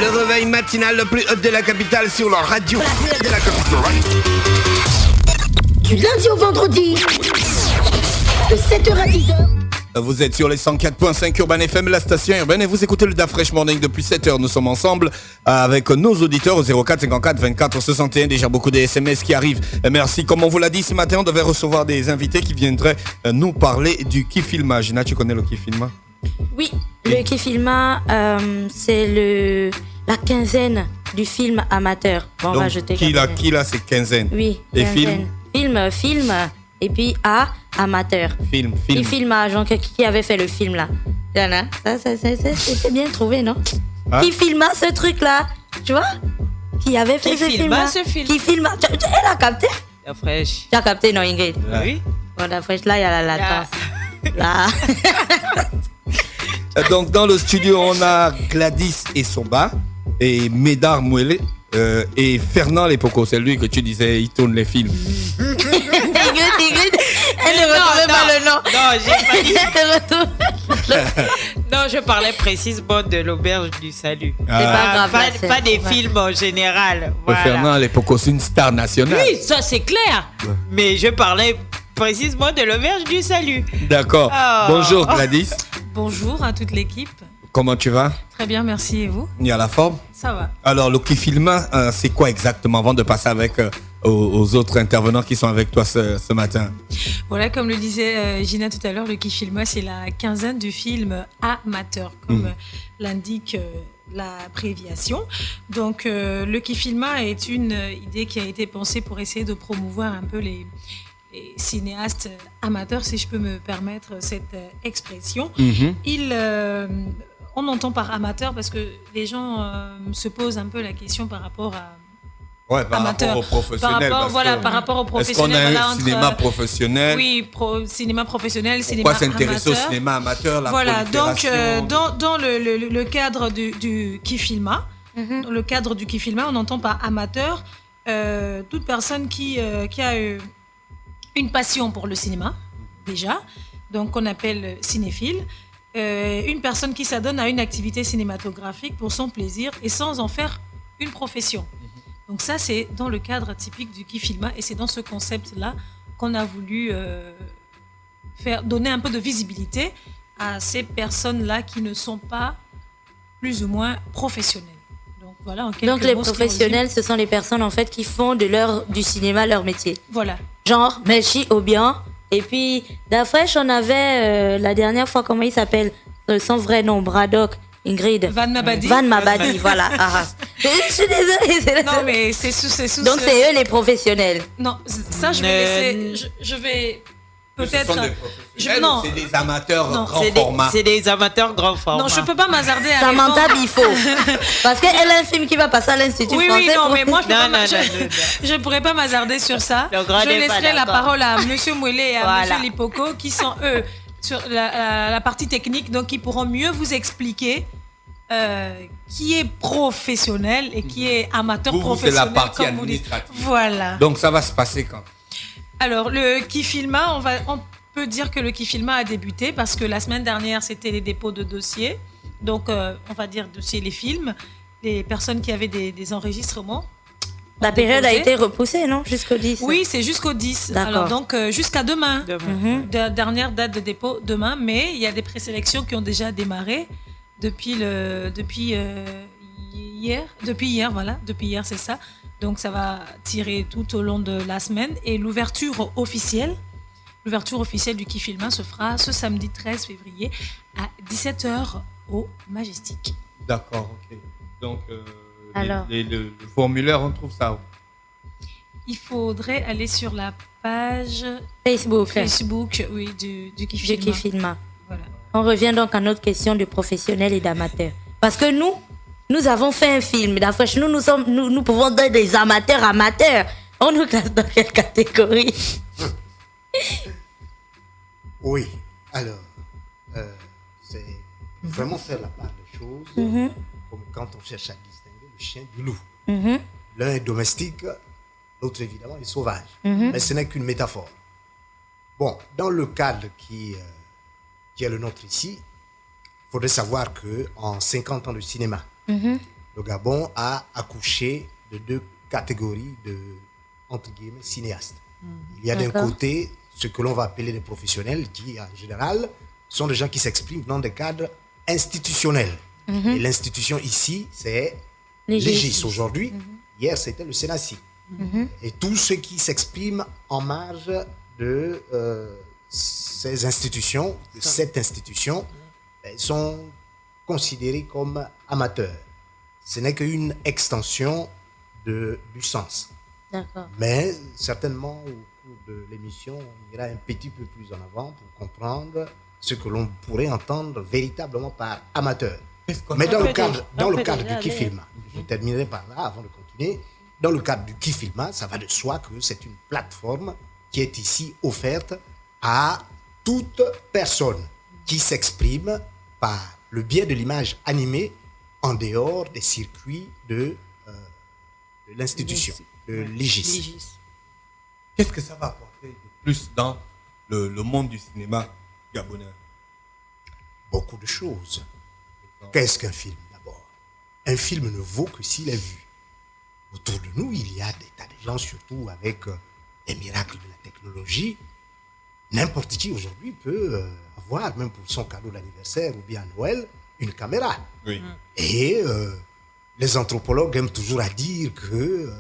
Le réveil matinal le plus hot de la capitale sur la radio de la capitale. Du lundi au vendredi, de 7h à 10h. Vous êtes sur les 104.5 Urban FM, la station urbaine, et vous écoutez le Da Fresh Morning depuis 7h. Nous sommes ensemble avec nos auditeurs au 04 54 24 61. Déjà beaucoup de SMS qui arrivent. Et merci. Comme on vous l'a dit ce matin, on devait recevoir des invités qui viendraient nous parler du Kifilma. Gina, tu connais le Kifilma? Oui, le Kifilma, c'est la quinzaine du film amateur. Bon, on va jeter qui l'a ces quinzaines? Oui. Et quinzaine. Film, et puis amateur. Film. Et film à genre qui avait fait le film là. Ça, c'est bien trouvé, non? Hein? Qui filma ce truc là, tu vois? Qui avait fait ce film là? Qui filma? Elle a capté? La fraîche. Tu as capté, non, Ingrid? Oui. Bon, la fraîche là, il y a la latence. Là. Donc dans le studio, on a Gladys et Somba et Médard Mouélé et Fernand Lepoko. C'est lui que tu disais, il tourne les films. Ingrid, elle ne retrouvait pas le nom. Non, j'ai pas dit. Elle ne retrouve. Non, je parlais précisément de l'auberge du salut. C'est pas grave. Pas des films en général. Voilà. Fernand Lepoko, c'est une star nationale. Oui, ça c'est clair. Ouais. Mais je parlais précisément de l'auberge du salut. D'accord. Oh. Bonjour Gladys. Bonjour à toute l'équipe. Comment tu vas? Très bien, merci. Et vous? Il y a la forme? Ça va. Alors, le Kifilma, c'est quoi exactement avant de passer avec aux autres intervenants qui sont avec toi ce matin? Voilà, comme le disait Gina tout à l'heure, le Kifilma, c'est la quinzaine du film amateur, comme l'indique l'abréviation. Donc, le Kifilma est une idée qui a été pensée pour essayer de promouvoir un peu les cinéastes amateurs, si je peux me permettre cette expression. On entend par amateur parce que les gens se posent un peu la question par rapport à rapport aux professionnels. Par rapport aux professionnels. Est-ce qu'on a un cinéma professionnel? Oui, cinéma professionnel, cinéma amateur. Pourquoi s'intéresser au cinéma amateur? Voilà, donc dans le cadre du Kifilma, dans le cadre du Kifilma, on entend par amateur toute personne qui a une passion pour le cinéma, déjà, donc qu'on appelle cinéphile. Une personne qui s'adonne à une activité cinématographique pour son plaisir et sans en faire une profession. Donc ça, c'est dans le cadre typique du Kifilma et c'est dans ce concept-là qu'on a voulu donner un peu de visibilité à ces personnes-là qui ne sont pas plus ou moins professionnelles. Donc voilà, en quelques Donc les mots, professionnels, ce sont les personnes en fait qui font du cinéma leur métier. Voilà. Genre Melchi Obian. Et puis, Da Fresh, on avait la dernière fois, comment il s'appelle? Son vrai nom, Braddock, Ingrid. Van Mabadi. Van Mabadi, voilà. Je suis désolée. Non, mais c'est sous Donc, c'est eux les professionnels. Non, ça, je vais laisser. Je vais peut-être. Ce sont des professionnels ou c'est des amateurs grand format? C'est des amateurs grand format. Non, je ne peux pas m'hasarder à Samantha Bifo. Parce qu'elle a un film qui va passer à l'Institut français. Oui, non, mais moi, je ne pourrais pas m'hasarder sur ça. Je laisserai la parole à M. Mouélé et à M. Lipoko, qui sont, eux, sur la partie technique, donc qui pourront mieux vous expliquer qui est professionnel et qui est amateur professionnel. C'est la partie administrative. Voilà. Donc, ça va se passer quand? Alors, le Kifilma, on peut dire que le Kifilma a débuté parce que la semaine dernière, c'était les dépôts de dossiers. Donc, on va dire dossier les films, les personnes qui avaient des enregistrements. La période a été repoussée, non? Jusqu'au 10. Oui, c'est jusqu'au 10. D'accord. Alors, donc, jusqu'à demain. Dernière date de dépôt, demain. Mais il y a des présélections qui ont déjà démarré depuis hier. Depuis hier, c'est ça. Donc, ça va tirer tout au long de la semaine. Et l'ouverture officielle du Kifilma se fera ce samedi 13 février à 17h au Majestic. D'accord, ok. Donc, alors, le formulaire, on trouve ça où? Il faudrait aller sur la page Facebook, oui, du Kifilma. Du Kifilma. Voilà. On revient donc à notre question de professionnels et d'amateurs. Parce que nous avons fait un film. Nous pouvons donner des amateurs. On nous classe dans quelle catégorie? Oui, alors, c'est vraiment faire la part des choses, comme quand on cherche à distinguer le chien du loup. L'un est domestique, l'autre évidemment est sauvage. Mais ce n'est qu'une métaphore. Bon, dans le cadre qui est le nôtre ici, il faudrait savoir qu'en 50 ans de cinéma, le Gabon a accouché de 2 catégories de, entre guillemets, cinéastes. Il y a d'un côté ce que l'on va appeler les professionnels, qui en général sont des gens qui s'expriment dans des cadres institutionnels. Et l'institution ici, c'est l'EGIS aujourd'hui. Hier, c'était le Sénat-ci. Et tous ceux qui s'expriment en marge de ces institutions, de cette institution, sont considérés comme amateurs. Ce n'est qu'une extension du sens. D'accord. Mais certainement, au cours de l'émission, on ira un petit peu plus en avant pour comprendre ce que l'on pourrait entendre véritablement par amateur. Mais dans le cadre du Kifilma, je terminerai par là avant de continuer. Dans le cadre du Kifilma, ça va de soi que c'est une plateforme qui est ici offerte à toute personne qui s'exprime par le biais de l'image animée en dehors des circuits de l'institution, de l'IGIS. Qu'est-ce que ça va apporter de plus dans le monde du cinéma gabonais? Beaucoup de choses. Qu'est-ce qu'un film d'abord? Un film ne vaut que s'il est vu. Autour de nous, il y a des tas de gens, surtout avec les miracles de la technologie. N'importe qui aujourd'hui peut avoir, même pour son cadeau d'anniversaire ou bien à Noël, une caméra. Oui. Et les anthropologues aiment toujours à dire que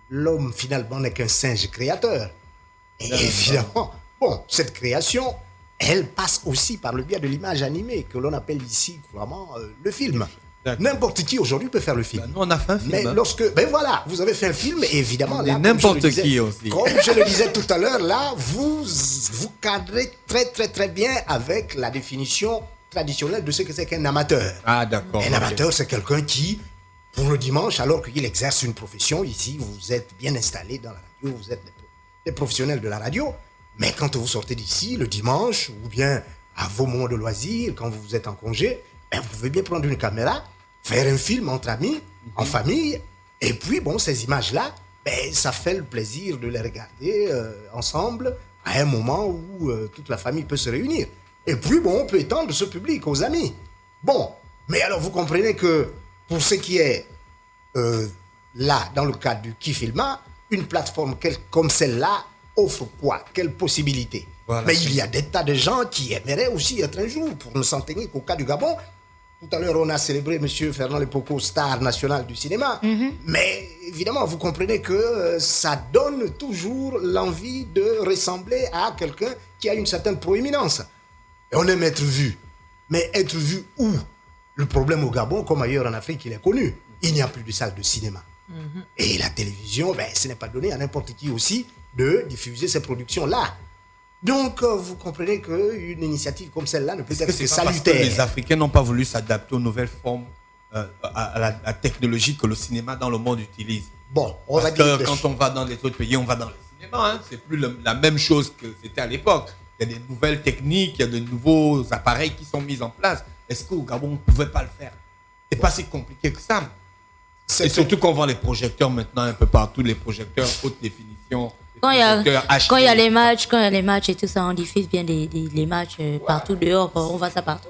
l'homme finalement n'est qu'un singe créateur. Et évidemment, bon, cette création, elle passe aussi par le biais de l'image animée que l'on appelle ici couramment le film. N'importe qui aujourd'hui peut faire le film. Ben, nous, on a fait un film. Mais lorsque, ben voilà, vous avez fait un film et évidemment, là, n'importe qui aussi. Comme je le disais tout à l'heure, là, vous cadrez très bien avec la définition traditionnelle de ce que c'est qu'un amateur. Ah, d'accord. Un amateur, c'est quelqu'un qui, pour le dimanche, alors qu'il exerce une profession, ici, vous êtes bien installé dans la radio, vous êtes des professionnels de la radio, mais quand vous sortez d'ici, le dimanche, ou bien à vos moments de loisirs, quand vous êtes en congé, ben, vous pouvez bien prendre une caméra, faire un film entre amis, en famille, et puis, bon, ces images-là, ben, ça fait le plaisir de les regarder ensemble à un moment où toute la famille peut se réunir. Et puis, bon, on peut étendre ce public aux amis. Bon, mais alors vous comprenez que pour ce qui est là, dans le cadre du Kifilma, une plateforme comme celle-là offre quoi? Quelles possibilités? Voilà. Mais il y a des tas de gens qui aimeraient aussi être un jour, pour ne s'en tenir qu'au cas du Gabon. Tout à l'heure, on a célébré M. Fernand Lepoko, star national du cinéma. Mais évidemment, vous comprenez que ça donne toujours l'envie de ressembler à quelqu'un qui a une certaine proéminence. Et on aime être vu. Mais être vu où? Le problème au Gabon, comme ailleurs en Afrique, il est connu. Il n'y a plus de salle de cinéma. Et la télévision, ben, ce n'est pas donné à n'importe qui aussi de diffuser ces productions-là. Donc, vous comprenez qu'une initiative comme celle-là ne peut être que salutaire. Parce que les Africains n'ont pas voulu s'adapter aux nouvelles formes, à la technologie que le cinéma dans le monde utilise. Bon, on parce va dire que quand on va dans les autres pays, on va dans les cinémas. Hein. C'est plus la même chose que c'était à l'époque. Il y a des nouvelles techniques, il y a de nouveaux appareils qui sont mis en place. Est-ce qu'au Gabon, on ne pouvait pas le faire? C'est pas si compliqué que ça. Et surtout qu'on voit les projecteurs maintenant un peu partout, les projecteurs haute définition. Quand il y a les matchs et tout ça, on diffuse bien les matchs partout dehors, on voit ça partout.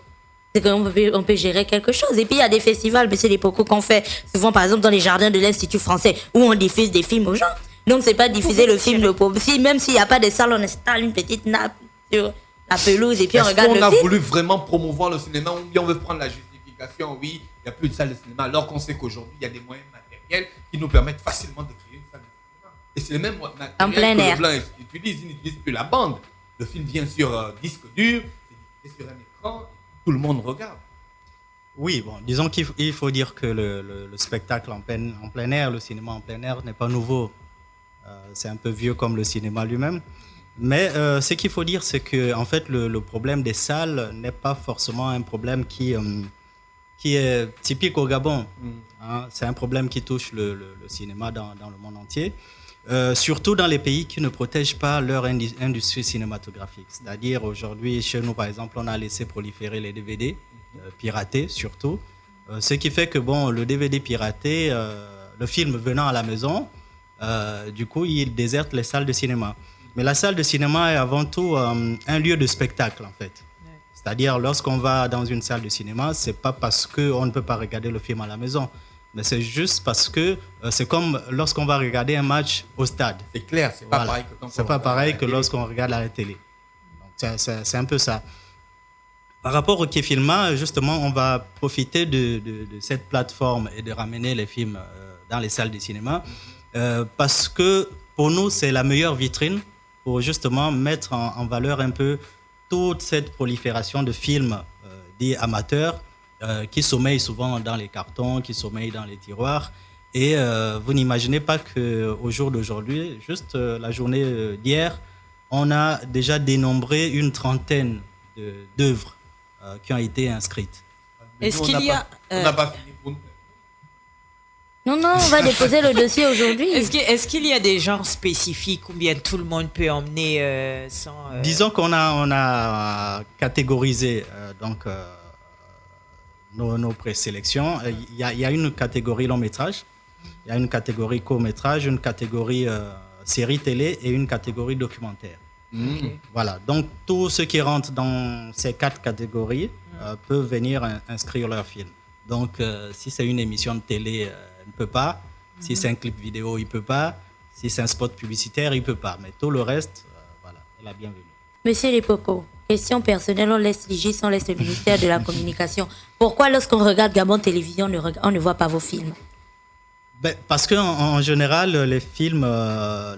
C'est qu'on peut gérer quelque chose. Et puis il y a des festivals, mais c'est des pocos qu'on fait souvent, par exemple, dans les jardins de l'Institut français, où on diffuse des films aux gens. Donc c'est pas diffuser le film, même s'il n'y a pas de salle, on installe une petite nappe sur la pelouse et puis on regarde le film. Est-ce qu'on a voulu vraiment promouvoir le cinéma ou bien on veut prendre la justification, oui, il n'y a plus de salle de cinéma, alors qu'on sait qu'aujourd'hui, il y a des moyens matériels qui nous permettent facilement de créer une salle de cinéma. Et c'est les mêmes matériels que le blanc utilise. Ils n'utilisent plus la bande. Le film vient sur disque dur, c'est sur un écran, tout le monde regarde. Oui, bon, disons qu'il faut dire que le spectacle en plein air, le cinéma en plein air n'est pas nouveau. C'est un peu vieux comme le cinéma lui-même. Mais ce qu'il faut dire, c'est que en fait, le problème des salles n'est pas forcément un problème qui est typique au Gabon. Hein. C'est un problème qui touche le cinéma dans le monde entier. Surtout dans les pays qui ne protègent pas leur industrie cinématographique. C'est-à-dire aujourd'hui, chez nous, par exemple, on a laissé proliférer les DVD piratés, surtout. Ce qui fait que bon, le DVD piraté, le film venant à la maison, du coup, il déserte les salles de cinéma. Mais la salle de cinéma est avant tout un lieu de spectacle, en fait. C'est-à-dire, lorsqu'on va dans une salle de cinéma, c'est pas parce qu'on ne peut pas regarder le film à la maison, mais c'est juste parce que c'est comme lorsqu'on va regarder un match au stade. C'est clair, c'est pas pareil que quand c'est pas pareil que lorsqu'on regarde à la télé. Donc, c'est un peu ça. Par rapport au Kifilma, justement, on va profiter de cette plateforme et de ramener les films dans les salles de cinéma parce que pour nous, c'est la meilleure vitrine pour justement mettre en valeur un peu toute cette prolifération de films dits amateurs qui sommeillent souvent dans les cartons, qui sommeillent dans les tiroirs. Et vous n'imaginez pas qu'au jour d'aujourd'hui, juste la journée d'hier, on a déjà dénombré une trentaine d'œuvres qui ont été inscrites. Est-ce qu'il y a... On n'a pas fini pour nous. Non, on va déposer le dossier aujourd'hui. Est-ce qu'il y a des genres spécifiques ou bien tout le monde peut emmener sans... Disons qu'on a catégorisé nos présélections. Il y a une catégorie long métrage, il y a une catégorie court métrage, une catégorie série télé et une catégorie documentaire. Voilà, donc tous ceux qui rentrent dans ces 4 catégories peuvent venir inscrire leur film. Donc si c'est une émission de télé, il ne peut pas. Si c'est un clip vidéo, il ne peut pas. Si c'est un spot publicitaire, il ne peut pas. Mais tout le reste, voilà, est la bienvenue. Monsieur Lepoko, question personnelle, on laisse l'IGIS, on laisse le ministère de la Communication. Pourquoi lorsqu'on regarde Gabon Télévision, on ne voit pas vos films? Parce qu'en général, les films...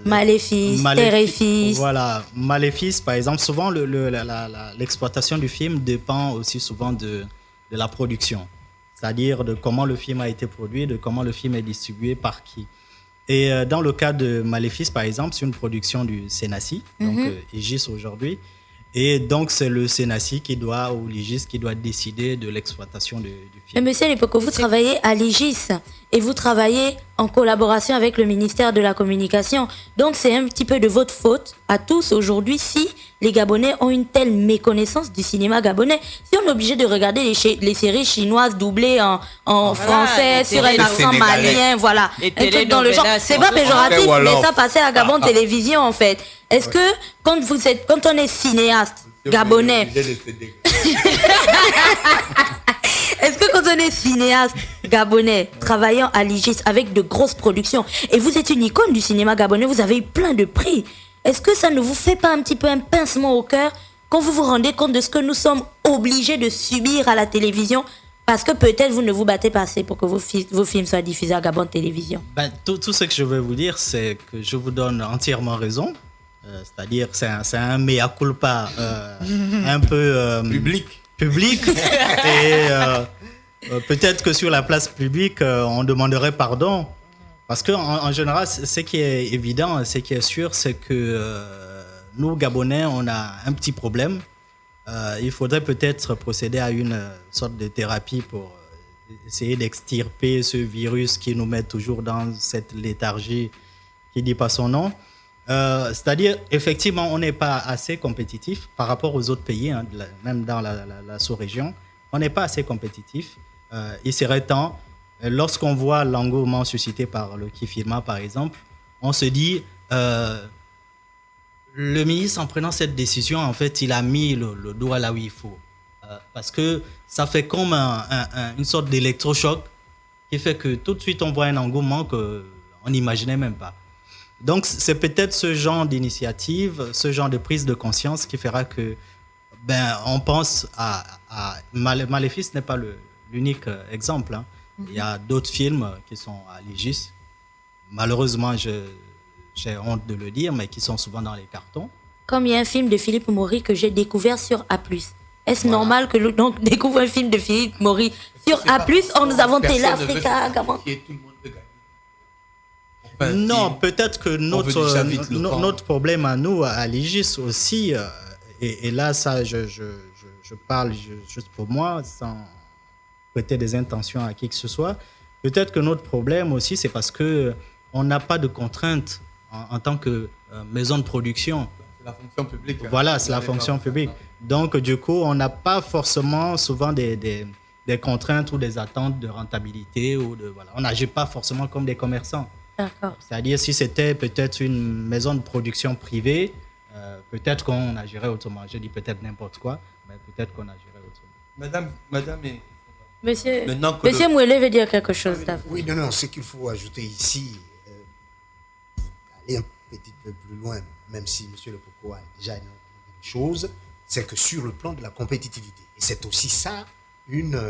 Maléfice, Téréfice. Voilà, Maléfice, par exemple, souvent l'exploitation du film dépend aussi souvent de la production. C'est-à-dire de comment le film a été produit, de comment le film est distribué, par qui. Et dans le cas de Maléfice, par exemple, c'est une production du Sénassi, donc IGIS aujourd'hui. Et donc, c'est le Sénassi ou l'IGIS qui doit décider de l'exploitation du film. Mais monsieur Lepoko, vous travaillez à l'IGIS et vous travaillez en collaboration avec le ministère de la Communication. Donc, c'est un petit peu de votre faute à tous aujourd'hui si les Gabonais ont une telle méconnaissance du cinéma gabonais. Si on est obligé de regarder les séries chinoises doublées en français, sur un accent malien, voilà. Un truc dans le genre. C'est pas péjoratif, mais ça passait à Gabon Télévision, en fait. Est-ce que quand on est cinéaste gabonais, est-ce que quand on est cinéaste gabonais travaillant à l'IGIS avec de grosses productions, et vous êtes une icône du cinéma gabonais, vous avez eu plein de prix, est-ce que ça ne vous fait pas un petit peu un pincement au cœur quand vous vous rendez compte de ce que nous sommes obligés de subir à la télévision parce que peut-être vous ne vous battez pas assez pour que vos films soient diffusés à Gabon Télévision? Tout ce que je veux vous dire, c'est que je vous donne entièrement raison. C'est-à-dire c'est un mea culpa un peu public et peut-être que sur la place publique on demanderait pardon parce que en général ce qui est évident, ce qui est sûr, c'est que nous Gabonais on a un petit problème. Il faudrait peut-être procéder à une sorte de thérapie pour essayer d'extirper ce virus qui nous met toujours dans cette léthargie qui dit pas son nom. C'est-à-dire, effectivement, on n'est pas assez compétitif par rapport aux autres pays, hein, même dans la sous-région. On n'est pas assez compétitif. Il serait temps, lorsqu'on voit l'engouement suscité par le Kifilma, par exemple, on se dit, le ministre, en prenant cette décision, en fait, il a mis le doigt là où il faut. Parce que ça fait comme une sorte d'électrochoc qui fait que tout de suite, on voit un engouement qu'on n'imaginait même pas. Donc, c'est peut-être ce genre d'initiative, ce genre de prise de conscience qui fera que, on pense à Maléfice n'est pas l'unique exemple. Hein. Il y a d'autres films qui sont à l'IGIS. Malheureusement, j'ai honte de le dire, mais qui sont souvent dans les cartons. Comme il y a un film de Philippe Maury que j'ai découvert sur A+. Est-ce normal que l'on découvre un film de Philippe Maury sur A+, nous avons Télé Africa, Gabon? Non, peut-être que notre problème à nous, à l'IGIS aussi, et là, ça, je parle juste pour moi, sans prêter des intentions à qui que ce soit, peut-être que notre problème aussi, c'est parce qu'on n'a pas de contraintes en tant que maison de production. C'est la fonction publique. Voilà, c'est la fonction publique. Donc, du coup, on n'a pas forcément souvent des contraintes ou des attentes de rentabilité. On n'agit pas forcément comme des commerçants. D'accord. C'est-à-dire, si c'était peut-être une maison de production privée, peut-être qu'on agirait autrement. Je dis peut-être n'importe quoi, mais peut-être qu'on agirait autrement. Madame et... Monsieur, Maintenant que Monsieur Mouelé veut dire quelque chose. Oui, non, ce qu'il faut ajouter ici, aller un petit peu plus loin, même si M. Le Poko a déjà une chose, c'est que sur le plan de la compétitivité, et c'est aussi ça une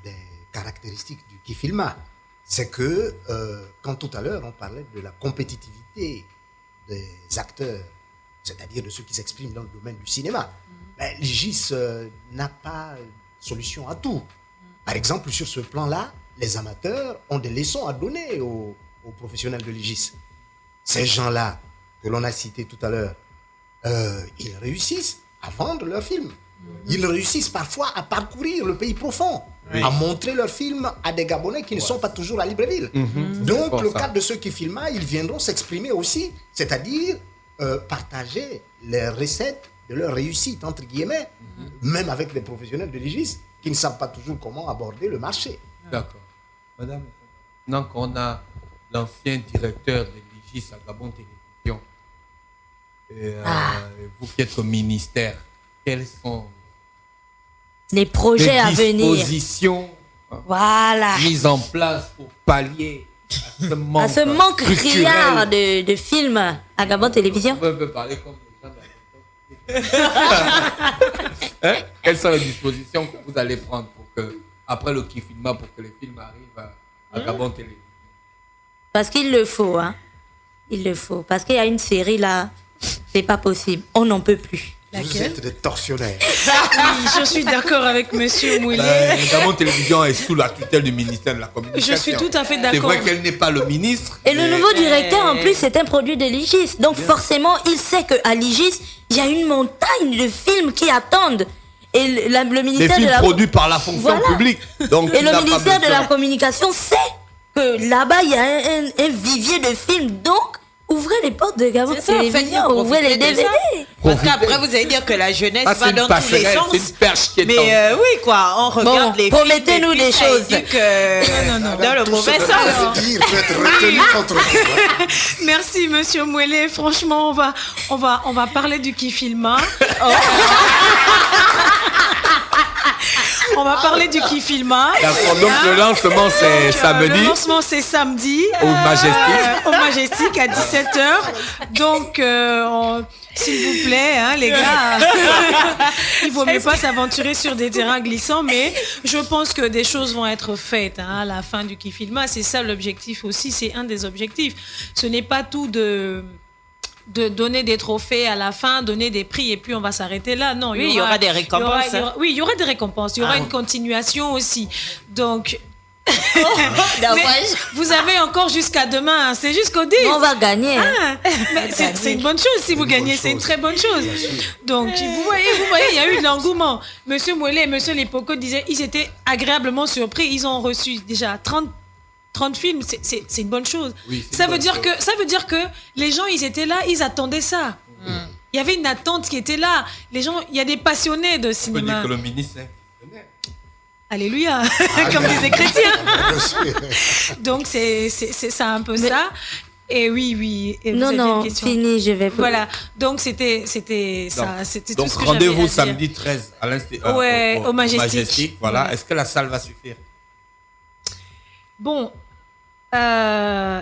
des caractéristiques du Kifilma, c'est que quand tout à l'heure on parlait de la compétitivité des acteurs, c'est-à-dire de ceux qui s'expriment dans le domaine du cinéma, l'IGIS n'a pas solution à tout. Par exemple, sur ce plan-là, les amateurs ont des leçons à donner aux professionnels de l'IGIS. Ces gens-là, que l'on a cités tout à l'heure, ils réussissent à vendre leurs films. Ils réussissent parfois à parcourir le pays profond, à montrer leurs films à des Gabonais qui ne sont pas toujours à Libreville. Donc, le cadre de ceux qui filment, ils viendront s'exprimer aussi, c'est-à-dire partager les recettes de leur réussite, entre guillemets, même avec les professionnels de l'IGIS, qui ne savent pas toujours comment aborder le marché. D'accord. Madame, maintenant qu'on a l'ancien directeur de l'IGIS à Gabon Télévision, vous qui êtes au ministère, quels sont les projets à venir, les dispositions mises en place pour pallier à ce manque criard de films à Gabon Télévision? On peut parler comme les gens de la Quelles sont les dispositions que vous allez prendre pour que, après le Kifilma, pour que les films arrivent à Gabon Télévision? Parce qu'il le faut, hein. Il le faut. Parce qu'il y a une série là, c'est pas possible. On n'en peut plus. Vous êtes des tortionnaires. Oui, je suis d'accord avec Monsieur Mouillet. Gabon Télévision est sous la tutelle du ministère de la Communication. Je suis tout à fait d'accord. C'est vrai qu'elle n'est pas le ministre. Et le nouveau directeur, en plus, c'est un produit de l'IGIS. Donc forcément, il sait qu'à l'IGIS, il y a une montagne de films qui attendent. Et le ministère des films de la... produits par la fonction publique. Donc, et le ministère de la Communication sait que là-bas, il y a un vivier de films. Donc, ouvrez les portes de Gabon Télévision, ouvrez les DVD. Parce qu'après, vous allez dire que la jeunesse va dans tous les sens. C'est une perche qui est mais oui, quoi, on regarde les films. Promettez-nous des choses. Non. Dans le mauvais sens. Merci, Monsieur Mouelé. Franchement, on va parler du Kifilma. On va parler du Kifilma. D'accord, donc le lancement c'est samedi. Le lancement c'est samedi. Au Majestic. Au Majestic à 17h. Donc, s'il vous plaît, hein, les gars, il vaut mieux pas s'aventurer sur des terrains glissants, mais je pense que des choses vont être faites à la fin du Kifilma. C'est ça l'objectif aussi, c'est un des objectifs. Ce n'est pas tout de donner des trophées à la fin, donner des prix et puis on va s'arrêter là. Non, il y aura des récompenses. Il y aura des récompenses. Il y aura une continuation aussi. Donc, vous avez encore jusqu'à demain. C'est jusqu'au 10. On va gagner. C'est une bonne chose si vous gagnez. C'est une très bonne chose. Donc, vous voyez, il y a eu de l'engouement. Monsieur Mouelé et Monsieur Lipoko disaient, ils étaient agréablement surpris. Ils ont reçu déjà 30 films, c'est une bonne chose. Oui, ça veut dire que les gens, ils étaient là, ils attendaient ça. Il y avait une attente qui était là. Les gens, il y a des passionnés de cinéma. On peut dire que le ministre est... Alléluia, comme disaient les chrétiens. Donc c'est ça un peu ça. Et oui. Et non, fini, je vais. Voilà. Donc c'était ça, c'était tout ce que j'avais à dire. Donc rendez-vous samedi 13 au Majestic. Voilà. Ouais. Est-ce que la salle va suffire? Bon,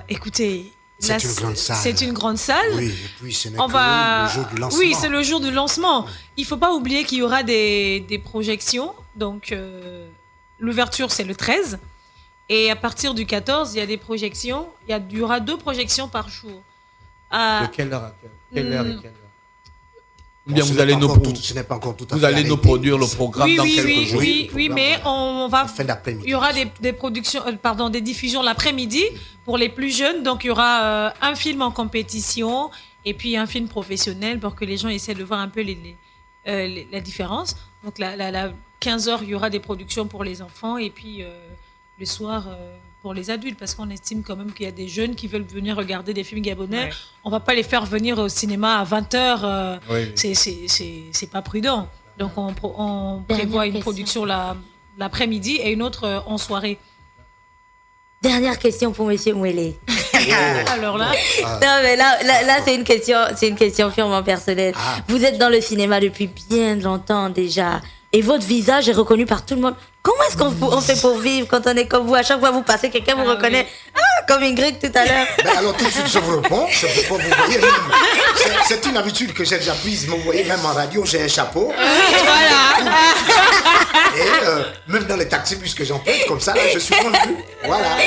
écoutez, c'est une grande salle. C'est une grande salle. Oui, et puis ce n'est que le jour du lancement. Oui, c'est le jour du lancement. Il ne faut pas oublier qu'il y aura des projections. Donc, l'ouverture, c'est le 13. Et à partir du 14, il y a des projections. Il y aura 2 projections par jour. De quelle heure à quelle heure et quelle heure? Bien, vous allez nous produire le programme dans quelques jours. Oui, mais on va. Fin d'après-midi. Il y aura des productions, des diffusions l'après-midi pour les plus jeunes. Donc il y aura un film en compétition et puis un film professionnel pour que les gens essaient de voir un peu la différence. Donc 15h, il y aura des productions pour les enfants et puis le soir pour les adultes, parce qu'on estime quand même qu'il y a des jeunes qui veulent venir regarder des films gabonais. Ouais. On va pas les faire venir au cinéma à 20h. C'est pas prudent. Donc on prévoit une production l'après-midi et une autre en soirée. Dernière question pour Monsieur Mouelé. Alors là, Non, mais là c'est une question purement personnelle. Vous êtes dans le cinéma depuis bien longtemps déjà. Et votre visage est reconnu par tout le monde. Comment est-ce qu'on fait pour vivre quand on est comme vous? À chaque fois que vous passez, quelqu'un vous reconnaît. Comme Ingrid tout à l'heure. Ben alors tout de suite je vous réponds. C'est pourquoi vous voyez même. C'est une habitude que j'ai déjà prise. Vous voyez, même en radio, j'ai un chapeau. Voilà. Et même dans les taxis, puisque j'emprunte, comme ça, là, je suis revenu. Voilà.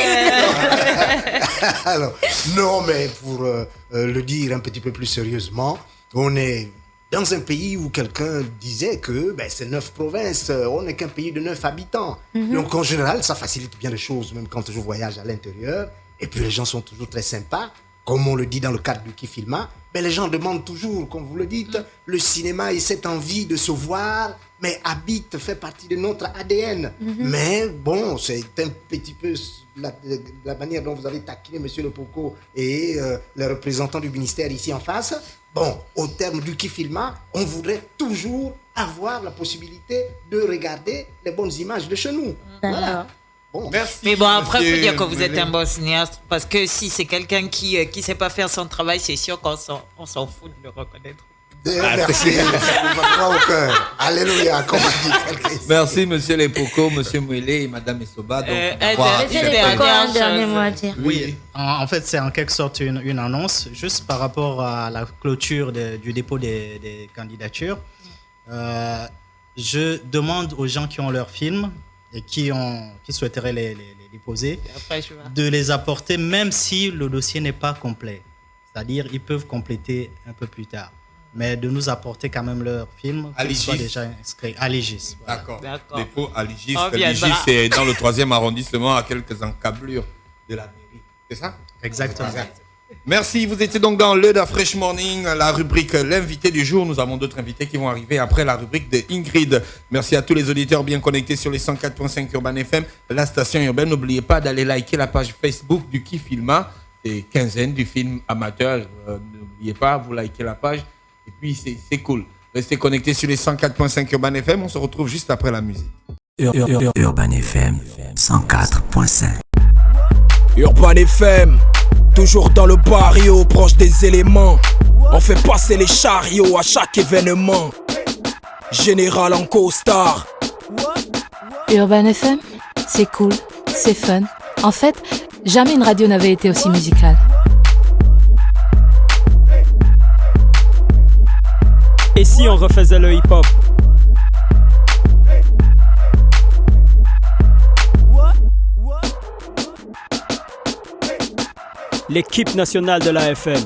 Alors, non, mais pour le dire un petit peu plus sérieusement, on est dans un pays où quelqu'un disait que c'est 9 provinces, on n'est qu'un pays de 9 habitants. Donc en général, ça facilite bien les choses, même quand je voyage à l'intérieur. Et puis les gens sont toujours très sympas. Comme on le dit dans le cadre du Kifilma, les gens demandent toujours, comme vous le dites, le cinéma et cette envie de se voir, mais habite, fait partie de notre ADN. Mais bon, c'est un petit peu la manière dont vous avez taquiné M. Le Poko et les représentants du ministère ici en face. Bon, au terme du Kifilma, on voudrait toujours avoir la possibilité de regarder les bonnes images de chez nous. Voilà. Bon. Merci. Mais bon, après, il faut dire que vous Moulet. êtes un bon cinéaste. Parce que si c'est quelqu'un qui ne sait pas faire son travail, c'est sûr qu'on s'en fout de le reconnaître. Merci. On va croire au cœur. Alléluia, comme on dit quelqu'un. Merci, monsieur Lepoko, monsieur Moulet et madame Essoba. Donc, Monsieur Lepoko a un dernier mot à dire. Oui, en fait, c'est en quelque sorte une annonce, juste par rapport à la clôture du dépôt des candidatures. Je demande aux gens qui ont leur film et qui souhaiteraient les déposer, de les apporter, même si le dossier n'est pas complet. C'est-à-dire, ils peuvent compléter un peu plus tard. Mais de nous apporter quand même leur film, qu'ils soient déjà inscrits à l'Égis. Voilà. D'accord. Dépôt à l'Égis. On L'Égis, viendra. c'est dans le 3e arrondissement, à quelques encablures de la mairie. C'est ça? Exactement. Merci, vous étiez donc dans le Da Fresh Morning, la rubrique L'invité du jour. Nous avons d'autres invités qui vont arriver après la rubrique de Ingrid. Merci à tous les auditeurs bien connectés sur les 104.5 Urban FM, la station urbaine. N'oubliez pas d'aller liker la page Facebook du Kifilma, c'est quinzaine du film amateur. N'oubliez pas, vous likez la page. Et puis c'est cool. Restez connectés sur les 104.5 Urban FM. On se retrouve juste après la musique. Urban FM 104.5. Urban FM, toujours dans le barrio, proche des éléments. On fait passer les chariots à chaque événement. Général en costard. Urban FM, c'est cool, c'est fun. En fait, jamais une radio n'avait été aussi musicale. Et si on refaisait le hip-hop? L'équipe nationale de la FM.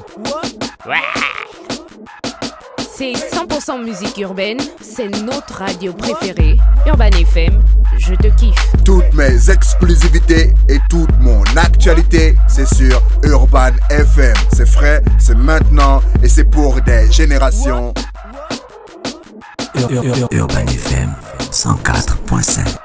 C'est 100% musique urbaine, c'est notre radio préférée. Urban FM, je te kiffe. Toutes mes exclusivités et toute mon actualité, c'est sur Urban FM. C'est frais, c'est maintenant et c'est pour des générations. Urban FM 104.5.